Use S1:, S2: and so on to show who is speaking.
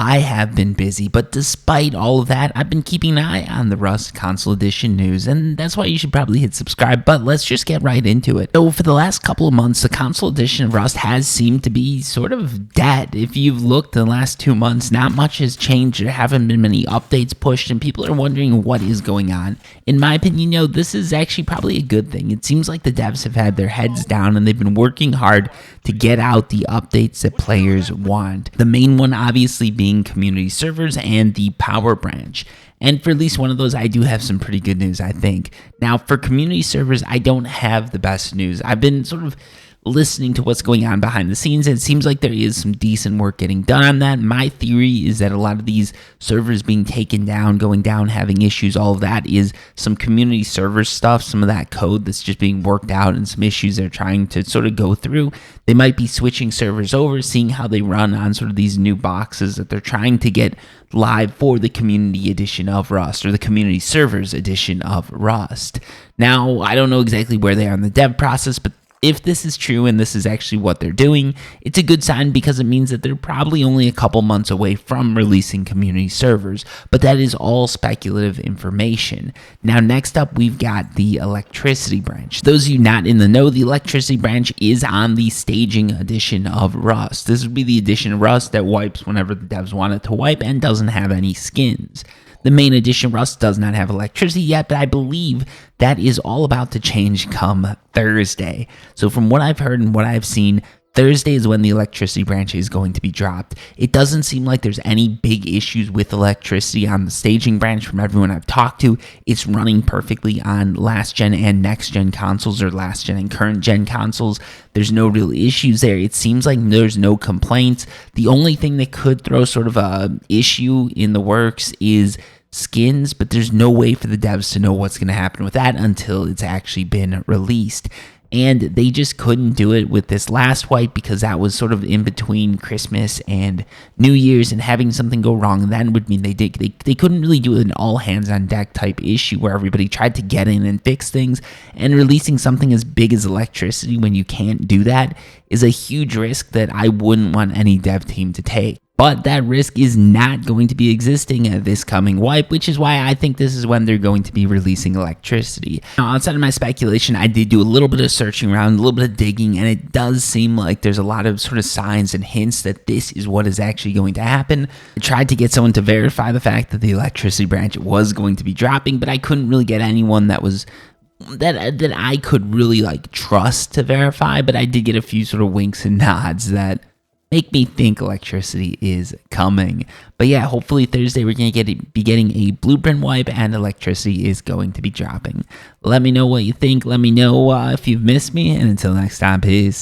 S1: I have been busy, but despite all of that, I've been keeping an eye on the Rust Console Edition news, and that's why you should probably hit subscribe, but let's just get right into it. So for the last couple of months, the Console Edition of Rust has seemed to be sort of dead. If you've looked in the last 2 months, not much has changed. There haven't been many updates pushed, and people are wondering what is going on. In my opinion, this is actually probably a good thing. It seems like the devs have had their heads down, and they've been working hard to get out the updates that players want. The main one obviously being community servers and the Power Branch. And for at least one of those, I do have some pretty good news, I think. Now, for community servers, I don't have the best news. I've been sort of listening to what's going on behind the scenes, and it seems like there is some decent work getting done on that. My theory is that a lot of these servers being taken down, going down, having issues, all of that is some community server stuff, some of that code that's just being worked out, and some issues they're trying to sort of go through. They might be switching servers over, seeing how they run on sort of these new boxes that they're trying to get live for the community edition of Rust, or the community servers edition of Rust. Now, I don't know exactly where they are in the dev process, but if this is true and this is actually what they're doing, it's a good sign because it means that they're probably only a couple months away from releasing community servers, but that is all speculative information. Now, next up, we've got the Electricity Branch. Those of you not in the know, the Electricity Branch is on the staging edition of Rust. This would be the edition of Rust that wipes whenever the devs want it to wipe and doesn't have any skins. The main edition Rust does not have electricity yet, but I believe that is all about to change come Thursday. So from what I've heard and what I've seen, Thursday is when the Electricity Branch is going to be dropped. It doesn't seem like there's any big issues with electricity on the staging branch from everyone I've talked to. It's running perfectly on last gen and next gen consoles, or last gen and current gen consoles. There's no real issues there. It seems like there's no complaints. The only thing that could throw sort of a issue in the works is skins, but there's no way for the devs to know what's going to happen with that until it's actually been released. And they just couldn't do it with this last wipe because that was sort of in between Christmas and New Year's, and having something go wrong then would mean they couldn't really do an all hands on deck type issue where everybody tried to get in and fix things. And releasing something as big as electricity when you can't do that is a huge risk that I wouldn't want any dev team to take. But that risk is not going to be existing at this coming wipe, which is why I think this is when they're going to be releasing electricity. Now, outside of my speculation, I did do a little bit of searching around, a little bit of digging, and it does seem like there's a lot of sort of signs and hints that this is what is actually going to happen. I tried to get someone to verify the fact that the Electricity Branch was going to be dropping, but I couldn't really get anyone that I could really trust to verify. But I did get a few sort of winks and nods that make me think electricity is coming. But yeah, hopefully Thursday we're going to be getting a blueprint wipe and electricity is going to be dropping. Let me know what you think. Let me know if you've missed me. And until next time, peace.